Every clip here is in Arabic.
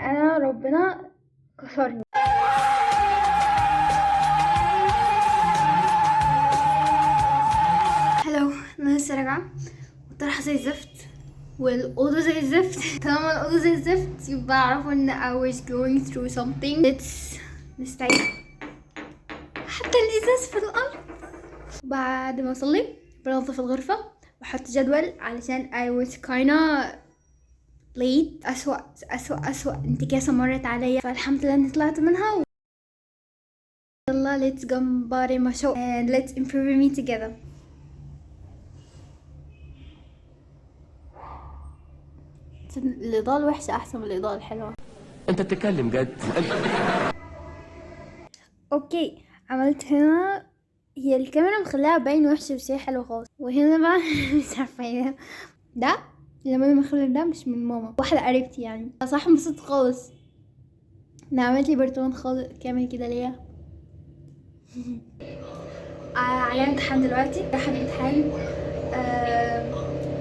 انا ربنا كسرني. هلو، انا لسه راجعه والطرحه زي الزفت والاوضه زي الزفت. طالما الاوضه زي الزفت يبقى اعرفوا ان I was going through something. let's نستعيد. حتى الازاز في الارض. بعد ما اصلي بنظف الغرفه واحط جدول علشان I was kinda late. أسوأ انتكاسة مرت عليا، فالحمد لله اني طلعت منها. يلا let's جمباري ما شو and let's improve me together. الإضاءة الوحشة أحسن من الإضاءة الحلوة. انت بتتكلم جد؟ اوكي، عملت هنا. هي الكاميرا مخليها باين وحشة بس هي حلوة خالص. وهنا بقى مش عارفة ايه ده. لما انا مخلي ده مش من ماما، واحدة قريبتي يعني. صح انبسطت خالص. انا عملت لي برطمان خالص كامل كده ليا. عليا امتحان دلوقتي، رايحة الامتحان.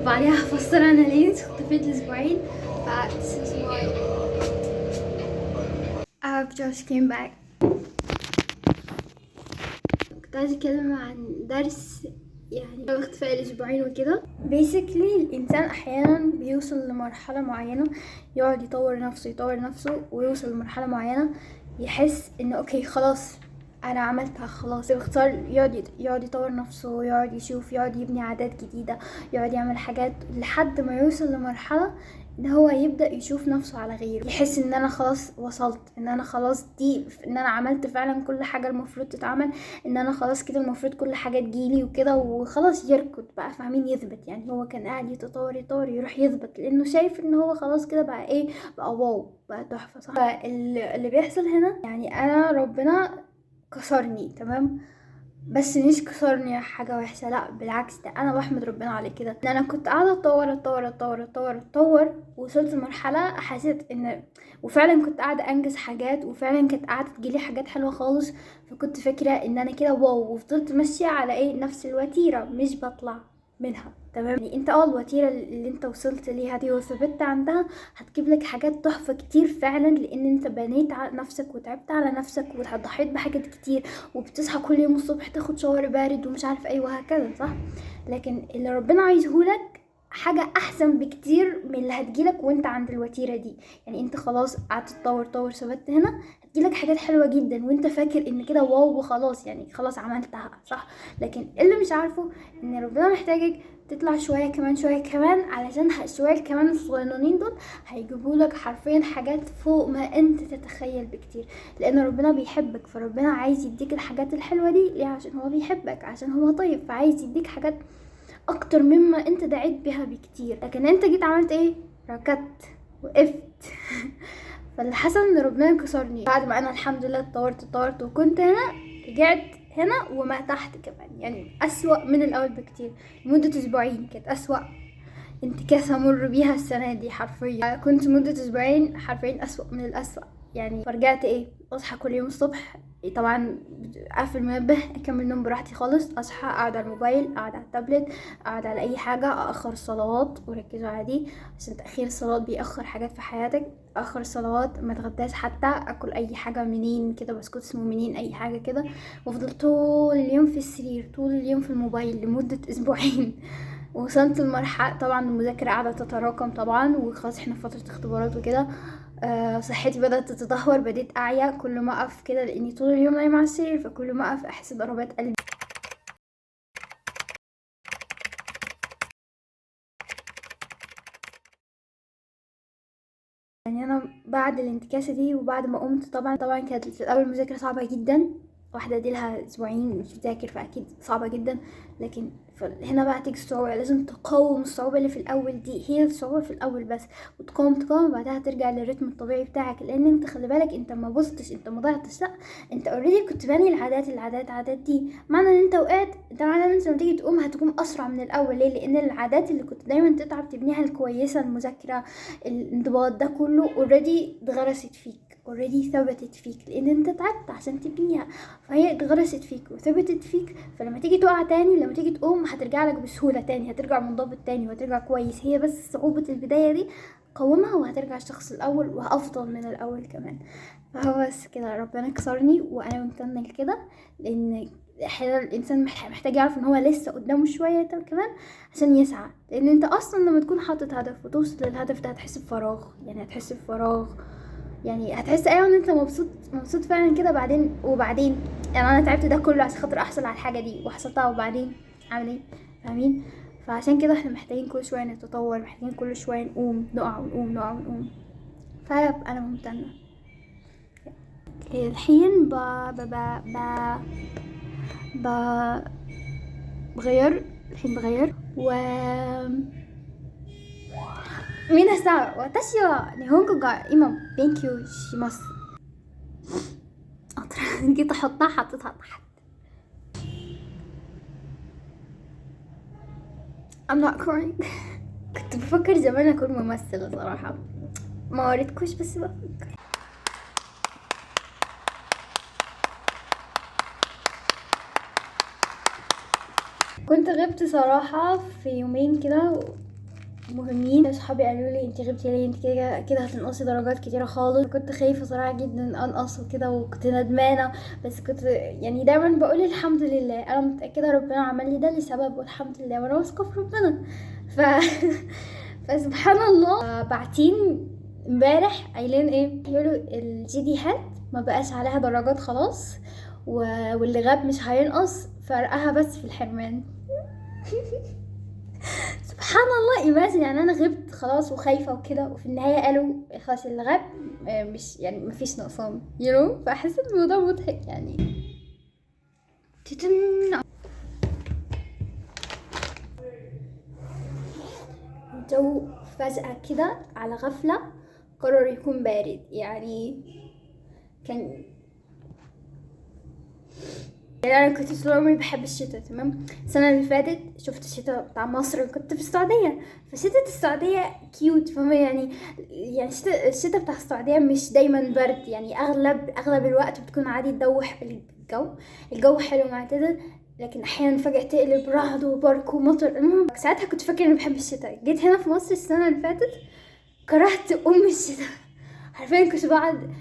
بعدها هفسر انا ليه اختفيت اسبوعين. ف this is why I've just came back. كنت عايزة اتكلم عن درس يعني اختفاء الاسبوعين وكده. basically الانسان احيانا بيوصل لمرحلة معينة، يقعد يطور نفسه ويوصل لمرحلة معينة يحس انه اوكي خلاص انا عملتها خلاص. باختصار يقعد يطور نفسه، يقعد يشوف، يقعد يبني عادات جديدة، يقعد يعمل حاجات لحد ما يوصل لمرحلة ان هو يبدأ يشوف نفسه على غيره، يحس ان انا خلاص وصلت، ان انا خلاص ان انا عملت فعلا كل حاجة المفروض تتعمل، ان انا خلاص كده المفروض كل حاجة تجيلي وكده، وخلاص يركض بقى، فاهمين؟ يثبت. يعني هو كان قاعد يتطور يروح يثبت لانه شايف ان هو خلاص كده بقى ايه، بقى واو، بقى تحفة. صح؟ فاللي بيحصل هنا يعني انا ربنا كسرني، تمام؟ بس مش كسرني حاجة وحشة، لا بالعكس، ده انا بحمد ربنا على كده. ان انا كنت قاعدة اتطور وصلت لمرحلة حسيت ان، وفعلا كنت قاعدة انجز حاجات، وفعلا كانت قاعدة تجيلي حاجات حلوة خالص. فكنت فاكرة ان انا كده واو، وفضلت ماشية على ايه، نفس الوتيرة، مش بطلع منها. تمام؟ يعني انت الوتيرة اللي انت وصلت ليها دي وثبت عندها هتجيب لك حاجات تحفة كتير فعلا، لان انت بنيت على نفسك وتعبت على نفسك وضحيت بحاجات كتير، وبتصحى كل يوم الصبح تاخد شاور بارد ومش عارف ايه وهكذا. صح؟ لكن اللي ربنا عايزهولك حاجة احسن بكتير من اللي هتجيلك وانت عند الوتيرة دي. يعني انت خلاص قعدت تطور ثبت هنا، هتجيلك حاجات حلوة جدا وانت فاكر ان كده واو وخلاص، يعني خلاص عملتها. صح؟ لكن اللي مش عارفه ان ربنا محتاجك تطلع شوية كمان علشان شوية كمان الصغيرين دول هيجيبولك حرفيا حاجات فوق ما انت تتخيل بكتير. لان ربنا بيحبك، فربنا عايز يديك الحاجات الحلوة دي ليه؟ عشان هو بيحبك، عشان هو طيب، فعايز يديك حاجات اكتر مما انت دعيت بيها بكتير. لكن انت جيت عملت ايه؟ ركضت، وقفت. فاللي حصل ان ربنا كسرني بعد ما انا الحمد لله اتطورت وكنت هنا، رجعت هنا وما تحت كمان، يعني اسوأ من الاول بكتير. لمدة اسبوعين كانت اسوأ انتكاسة امر بيها السنة دي حرفيا. كنت مدة اسبوعين حرفيا اسوأ من الاسوأ يعني. فرجعت ايه، اصحى كل يوم الصبح، طبعا اقفل المنبه، اكمل نوم براحتي خالص، اصحى اقعد على الموبايل، اقعد على التابلت، اقعد على اي حاجه، اخر الصلوات، وركزوا على دي عشان تاخير الصلوات بيأخر حاجات في حياتك. اخر الصلوات، ما اتغداش حتى، اكل اي حاجه منين كده، بسكوت اسمه منين، اي حاجه كده، وافضل طول اليوم في السرير، طول اليوم في الموبايل لمده اسبوعين. وصلت لمرحله طبعا المذاكره قاعده تتراكم طبعا، وخلاص احنا في فتره اختبارات وكده. صحتي بدأت تتدهور، بديت أعيا كل ما أقف كده، لأني طول اليوم نايمة على السرير، فكل ما أقف أحس بضربات قلبي. يعني أنا بعد الانتكاسة دي وبعد ما قمت، طبعا كانت في الأول مذاكرة صعبة جدا، واحدة دي لها أسبوعين مش بتذاكر، فأكيد صعبة جدا. لكن هنا بقى تيجي الصعوبة، لازم تقاوم الصعوبة اللي في الأول دي، هي الصعوبة في الأول بس، وتقاوم وبعدها ترجع للريتم الطبيعي بتاعك. لأن انت خلي بالك، انت ما بصتش، انت ما ضيعتش، لا، انت اوريدي كنت باني العادات دي. معنى ان انت وقعت ده معنى ان انت لما تيجي تقوم هتقوم أسرع من الأول. ليه؟ لأن العادات اللي كنت دايما تتعب تبنيها، الكويسة، المذاكرة، الانضباط، ده كله اوريدي اتغرست فيك، اوريدي ثبتت فيك، لان انت تعبت عشان تبنيها، فهي اتغرست فيك وثبتت فيك. فلما تيجي تقع تاني، لما تيجي تقوم، هترجع لك بسهولة تاني، هترجع منضبط تاني وهترجع كويس. هي بس صعوبة البداية دي قومها وهترجع الشخص الاول وافضل من الاول كمان. فهو بس كده ربنا كسرني وانا ممتنه لكده، لان احيانا الانسان محتاج يعرف ان هو لسه قدامه شويه كمان عشان يسعى. لان انت اصلا لما تكون حاطط هدف وتوصل للهدف ده هتحس بفراغ، يعني هتحس بفراغ، يعني هتحس ايوه ان انت مبسوط فعلا كده. وبعدين يعني انا تعبت ده كله عشان خاطر احصل على الحاجه دي وحصلتها، وبعدين اعمل ايه؟ فاهمين؟ فعشان كده احنا محتاجين كل شويه نتطور، محتاجين كل شويه نقوم نقع ونقوم نقع ونقوم. فانا ممتنه. الحين ب... بغير الحين بغير و 皆さん、私は日本語が今勉強します。جيت احطها حطيتها تحت. I'm not crying. كنت بفكر زمان اكون ممثلة صراحة، ما وريتكوش بس بفكر. كنت غبت صراحة في يومين كده مهمين. اصحابي قالوا لي انت غبتي ليه، انت كده هتنقصي درجات كتيره خالص. كنت خايفه صراحه جدا انقص وكده، وكنت ندمانه، بس كنت يعني دايما بقول الحمد لله، انا متاكده ربنا عمل لي ده لسبب، والحمد لله وانا واثقه في ربنا. ف فسبحان الله. باعتين امبارح قايلين ايه، يقولوا الجي دي هات ما بقاش عليها درجات خلاص، واللي غاب مش هينقص، فرقها بس في الحرمان. سبحان الله. ايماجن يعني انا غبت خلاص وخايفه وكده، وفي النهايه قالوا خلاص اللي غاب مش يعني مفيش نقصان فحسيت الموضوع مضحك يعني. الجو فجأة كده على غفلة قرر يكون بارد، يعني كان يعني انا كنت طول عمري بحب الشتاء تمام. السنه اللي فاتت شفت الشتاء بتاع مصر، كنت في السعوديه، فشتاء السعوديه كيوت فاهمه يعني. يعني الشتاء بتاع السعوديه مش دايما برد، يعني اغلب الوقت بتكون عادي. الجو حلو معتدل، لكن احيانا فجاه تقلب رعد وبرق ومطر. المهم ساعتها كنت فاكره اني بحب الشتاء. جيت هنا في مصر السنه اللي فاتت كرهت الشتاء. حرفيا كنت بقعد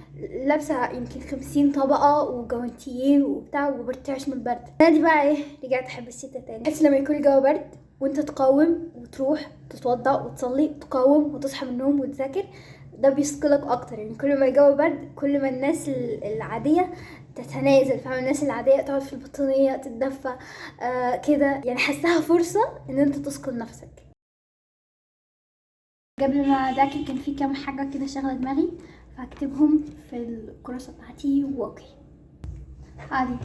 لابسه يمكن 50 طبقه وجوانتيين وبتاع وبرتعش من البرد. انا دي بقى ايه، رجعت احب الشتا تاني. بس لما يكون الجو برد وانت تقاوم وتروح تتوضا وتصلي، تقاوم وتصحى من النوم وتذاكر، ده بيثقلك اكتر. يعني كل ما الجو برد كل ما الناس العاديه تتنازل، فاهم؟ الناس العاديه تقعد في البطانيه تتدفى كده. يعني حسها فرصه ان انت تثقل نفسك. قبل ما اذاكر كان في كام حاجه كده شغله دماغي، فهكتبهم في الكراسه بتاعتي. واوكي عادي.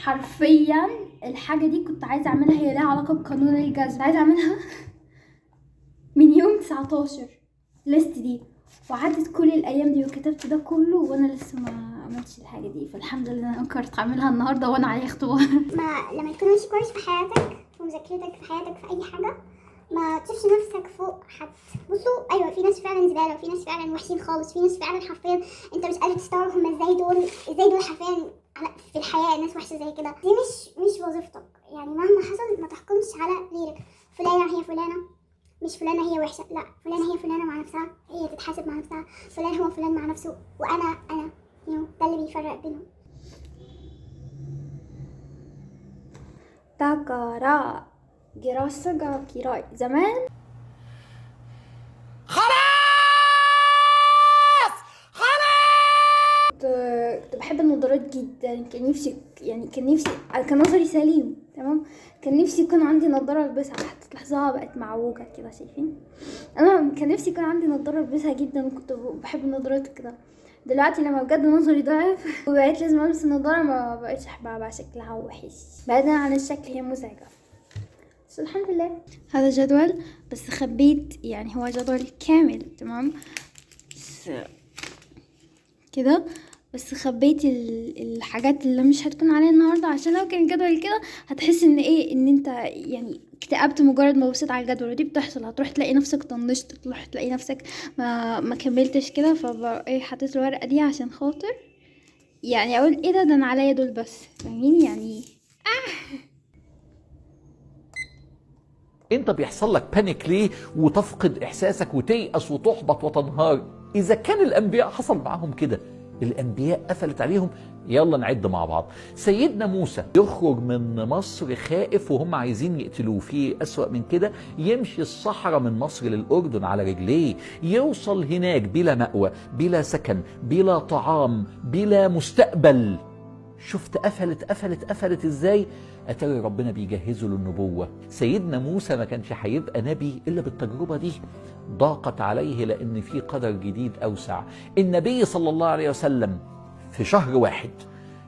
حرفيا الحاجه دي كنت عايزه اعملها، هي لها علاقه بقانون الجذب، عايزه اعملها من يوم 19 ليست دي، وعدت كل الايام دي وكتبت ده كله وانا لسه ما عملتش الحاجه دي. فالحمد لله انا قررت اعملها النهارده وانا عليا اختبار. ما لما تكون مش كويس في حياتك، في مذاكرتك، في حياتك، في اي حاجه، ما تشوفش نفسك فوق حد. بصوا ايوه في ناس فعلا زباله، وفي ناس فعلا وحشين خالص، في ناس فعلا حرفيا انت مش قادر تستوعب هم ازاي دول حرفيا في الحياه ناس وحشه زي كده. دي مش وظيفتك. يعني مهما حصل ما تحكمش على غيرك. فلانه هي فلانه، مش فلانه هي وحشه، لا فلانه هي فلانه مع نفسها، هي تتحاسب مع نفسها. فلان هو فلان مع نفسه، وانا ده اللي بيفرق بينهم. だからゲラスが嫌いزمان. كنت بحب النظارات جدا. كان نفسي كان نظري سليم تمام. كان نفسي يكون عندي نظاره البسها، حتى تلاحظوها بقت معوجه كده، شايفين؟ انا كان نفسي يكون عندي نظاره البسها جدا، وكنت بحب النظارات كده. دلوقتي لما بجد نظري ضعف وبقيت لازم البس النظاره، ما بقيتش احبها بقى، شكلها وحش. بعيدا عن الشكل هي مزعجه، بس الحمد لله. هذا جدول بس خبيت، يعني هو جدول كامل تمام كده، بس خبيت الحاجات اللي مش هتكون عليها النهارده، عشان لو كان الجدول كده هتحس ان انت يعني اكتئبت مجرد ما بصيت على الجدول. ودي بتحصل، هتروح تلاقي نفسك طنشت، تروح تلاقي نفسك ما كملتش كده. حطيت الورقه دي عشان خاطر يعني اقول ايه ده انا عليا دول بس، فاهمين يعني. انت بيحصل لك بانيك ليه وتفقد احساسك وتيأس وتحبط وتنهار؟ اذا كان الانبياء حصل معاهم كده، الانبياء قفلت عليهم. يلا نعد مع بعض. سيدنا موسى يخرج من مصر خائف وهم عايزين يقتلوه، في اسوأ من كده؟ يمشي الصحراء من مصر للاردن على رجليه، يوصل هناك بلا مأوى، بلا سكن، بلا طعام، بلا مستقبل. شفت قفلت ازاي؟ اتاري ربنا بيجهزه للنبوة. سيدنا موسى ما كانش هيبقى نبي الا بالتجربة دي، ضاقت عليه لان في قدر جديد اوسع. النبي صلى الله عليه وسلم في شهر واحد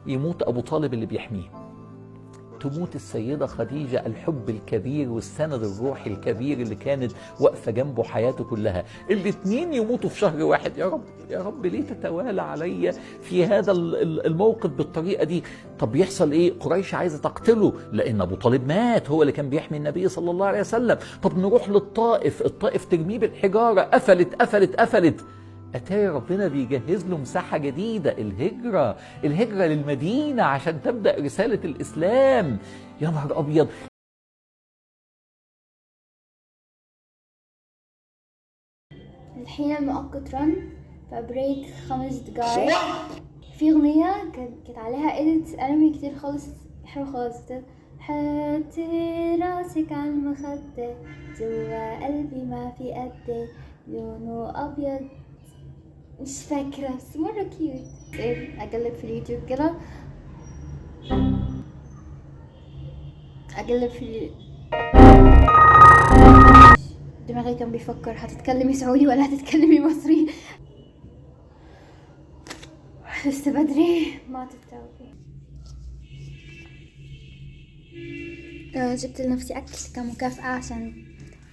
يموت ابو طالب اللي بيحميه، تموت السيدة خديجة الحب الكبير والسند الروحي الكبير اللي كانت واقفة جنبه حياته كلها، الاتنين يموتوا في شهر واحد. يا رب يا رب ليه تتوالى عليا في هذا الموقف بالطريقة دي؟ طب يحصل ايه؟ قريش عايزة تقتله لان ابو طالب مات، هو اللي كان بيحمي النبي صلى الله عليه وسلم. طب نروح للطائف، الطائف ترميه بالحجارة، قفلت. أتاري ربنا بيجهز له مساحة جديدة، الهجرة للمدينة عشان تبدأ رسالة الإسلام. يا نهار أبيض. الحين المؤقت رن فبريك 5 دقايق. في أغنية كانت عليها إيديت أنمي كتير خالص حلو خالص. حطي راسك على المخدة جوا قلبي ما في قدي لونه أبيض، مش فاكرة بس مرة كيوت. أقلب في اليوتيوب كده، دماغي كان بيفكر هتتكلمي سعودي ولا هتتكلمي مصري. لسه بدري ما تتعبي. جبت لنفسي أكل كمكافأة عشان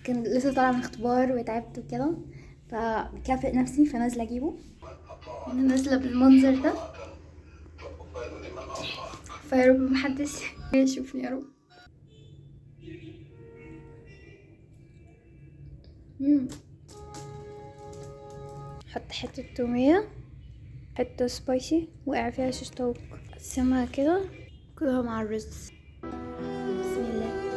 كنت لسه طالعة من اختبار وتعبت وكده، فبكافئ نفسي فنازلة أجيبه. نازلة بالمنظر ده، فيا رب محدش يشوفني يا رب. حط حتة تومية، حتة سبايسي، وقع فيها شيش طاووق، قسمها كده كلها مع الرز. بسم الله.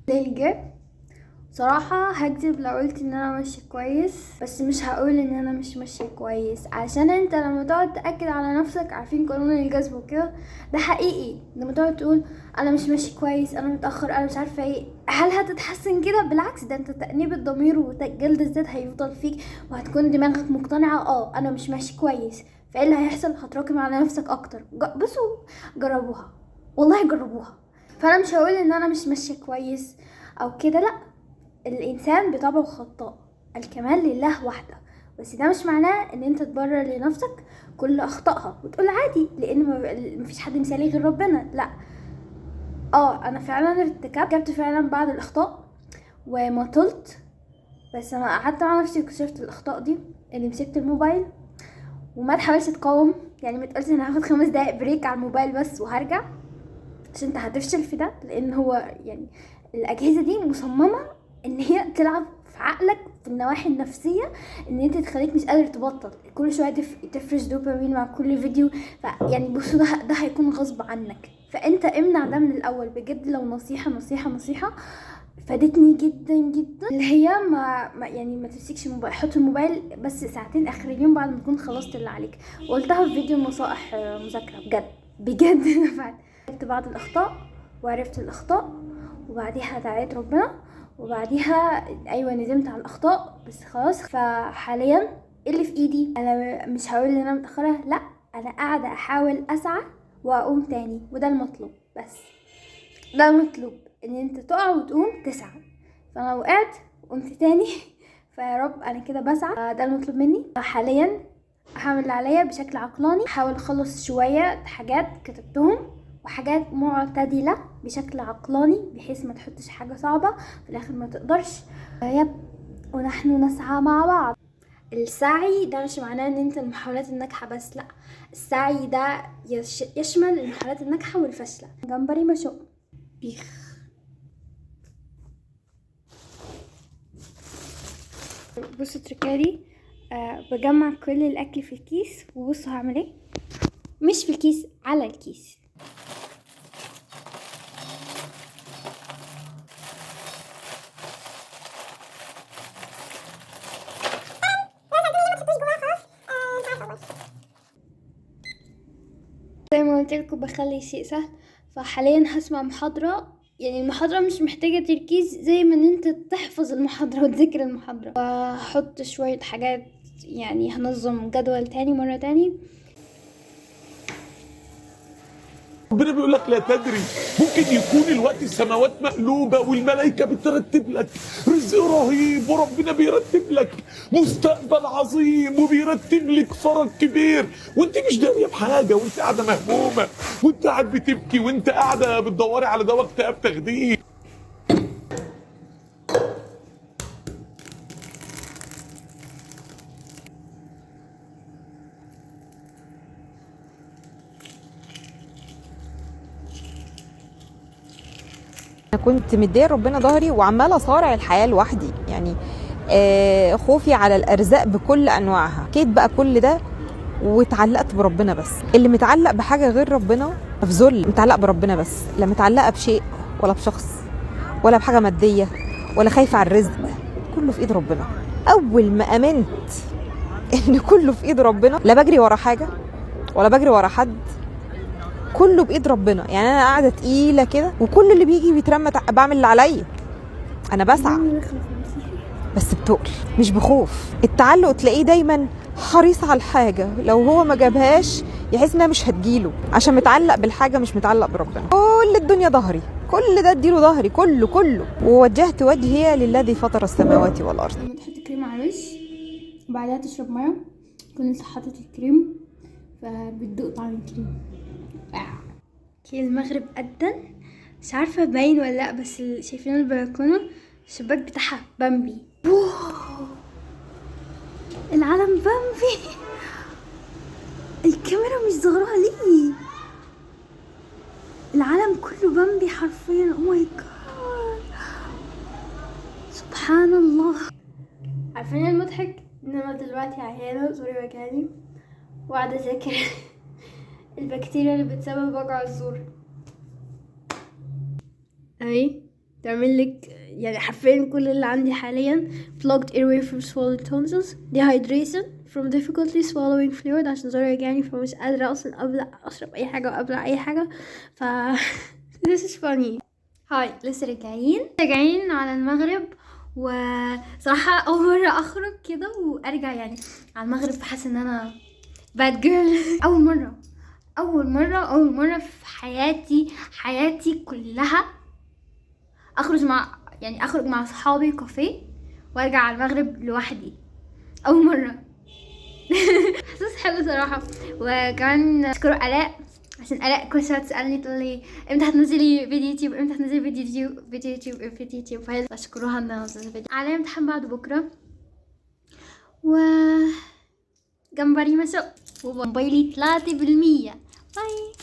ليه صراحة هكذب لو قلت ان انا ماشية كويس، بس مش هقول ان انا مش ماشية كويس، عشان انت لما تقعد تأكد على نفسك، عارفين قانون الجذب وكده، ده حقيقي. لما تقعد تقول انا مش ماشي كويس، انا متأخر، انا مش عارفة ايه، هل هتتحسن كده؟ بالعكس، ده انت تأنيب الضمير وجلد الذات هيفضل فيك، وهتكون دماغك مقتنعة انا مش ماشي كويس. فايه اللي هيحصل؟ هتراكم على نفسك اكتر. بصوا جربوها، والله جربوها. فانا مش هقول ان انا مش ماشية كويس او كده، لا، الانسان بطبعه خطاء، الكمال لله وحده، بس ده مش معناه ان انت تبرر لنفسك كل اخطائها وتقول عادي لان مفيش حد مثالي غير ربنا. لا، انا فعلا ارتكبت فعلا بعض الاخطاء ومطلت، بس انا قعدت مع نفسي واكتشفت الاخطاء دي، اني مسكت الموبايل وما تحاولش تقاوم. يعني ما تقولش انا هاخد 5 دقايق بريك على الموبايل بس وهرجع، عشان انت هتفشل في ده، لان هو يعني الاجهزه دي مصممه ان هي تلعب في عقلك في النواحي النفسيه، ان انت تخليك مش قادر تبطل، كل شويه تفرز دوبامين مع كل فيديو. يعني بصوا، ده هيكون غصب عنك، فانت امنع ده من الاول. بجد لو نصيحه فادتني جدا جدا، اللي هي ما تمسكش الموبايل، حط الموبايل بس ساعتين اخر اليوم بعد ما تكون خلصت اللي عليك. وقلتها في فيديو نصائح مذاكره، بجد نفعت. عرفت بعض الاخطاء وعرفت الاخطاء، وبعديها دعيت ربنا، وبعديها ندمت على الاخطاء، بس خلاص. فحاليا اللي في ايدي، انا مش هقول ان انا متاخره، لا، انا قاعده احاول اسعى واقوم تاني، وده المطلوب. بس ده المطلوب، ان انت تقع وتقوم تسعى. فانا وقعت وقمت تاني فيا رب انا كده بسعى، ده المطلوب مني حاليا. هعمل اللي عليا بشكل عقلاني، احاول اخلص شويه حاجات كتبتهم وحاجات معتدله بشكل عقلاني، بحيث ما تحطش حاجه صعبه في الاخر ما تقدرش. ونحن نسعى مع بعض. السعي ده مش معناه ان انت المحاولات الناجحه بس، لا، السعي ده يشمل المحاولات الناجحه والفاشله. جمبري مشو بيخ. بصوا تركاري، بجمع كل الاكل في الكيس، وبصوا هعمل ايه. مش في الكيس، على الكيس. زي ما قلت لكم بخلي شيء سهل. فحاليا هسمع محاضرة، يعني المحاضرة مش محتاجة تركيز زي ما ان انت تحفظ المحاضرة وتذاكر المحاضرة. وهحط شوية حاجات، يعني هنظم جدول تاني مرة تاني. ربنا بيقول لك لا تدري، ممكن يكون الوقت السماوات مقلوبة والملائكة بترتب لك رزق رهيب، وربنا بيرتب لك مستقبل عظيم، وبيرتب لك فرج كبير، وانت مش دارية بحاجة، وانت قاعدة مهمومة، وانت قاعد بتبكي، وانت قاعدة بتدوري على دواء اكتئاب تاخديه. انا كنت مديه ربنا ظهري وعماله اصارع الحياه لوحدي، يعني خوفي على الارزاق بكل انواعها. كيت بقى كل ده واتعلقت بربنا بس. اللي متعلق بحاجه غير ربنا في ذل، متعلق بربنا بس، لا متعلقه بشيء ولا بشخص ولا بحاجه ماديه ولا خايفه على الرزق. كله في ايد ربنا. اول ما امنت ان كله في ايد ربنا، لا بجري ورا حاجه ولا بجري ورا حد، كله بايد ربنا. يعني انا قاعده تقيله كده وكل اللي بيجي بيترمى، بعمل اللي عليا، انا بسعى بس بتقل مش بخوف. التعلق تلاقيه دايما حريص على الحاجه، لو هو ما جابهاش يحس انها مش هتجيله، عشان متعلق بالحاجه مش متعلق بربنا. كل الدنيا ظهري، كل ده اديله ظهري كله. ووجهت وجهي للذي فطر السماوات والارض. لما تحط كريم على الوش وبعدها تشرب ميه، تكون انت حطيت الكريم فبتدوق طعم الكريم. كي المغرب أذن، مش عارفة باين ولا لأ، بس شايفين البلكونة الشباك بتاعها بامبي. واو، العالم بامبي. الكاميرا مش ظاهرة ليه، العالم كله بامبي حرفيا. او ماي جاد، سبحان الله. عارفين المضحك ان انا دلوقتي عيانة، زوري وجعاني وقاعدة اذاكر البكتيريا اللي بتسبب وجع الزور. اهي تعمل لك يعني حرفيا كل اللي عندي حاليا: blocked airway from swallowing tonsils, dehydration from difficulty swallowing fluid عشان زوري وجعاني، فمش قادرة اصلا ابلع اشرب اي حاجة وابلع اي حاجة. ف this is funny. هاي لسه راجعين على المغرب، وصراحة اول مرة اخرج كده وارجع يعني على المغرب، فحاسة ان انا bad girl. اول مرة في حياتي كلها اخرج مع صحابي كافيه وارجع على المغرب لوحدي. اول مرة. احساس حلو صراحة. وكمان اشكر الاء، عشان الاء كل شويه تسالني تقول لي امتى هتنزلي فيديو يوتيوب، امتى هتنزلي فيديو يوتيوب. فهي اشكرها انها نزلت فيديو. على امتحان بعد بكره، و جمبري مسو وموبايلي 3%. باي.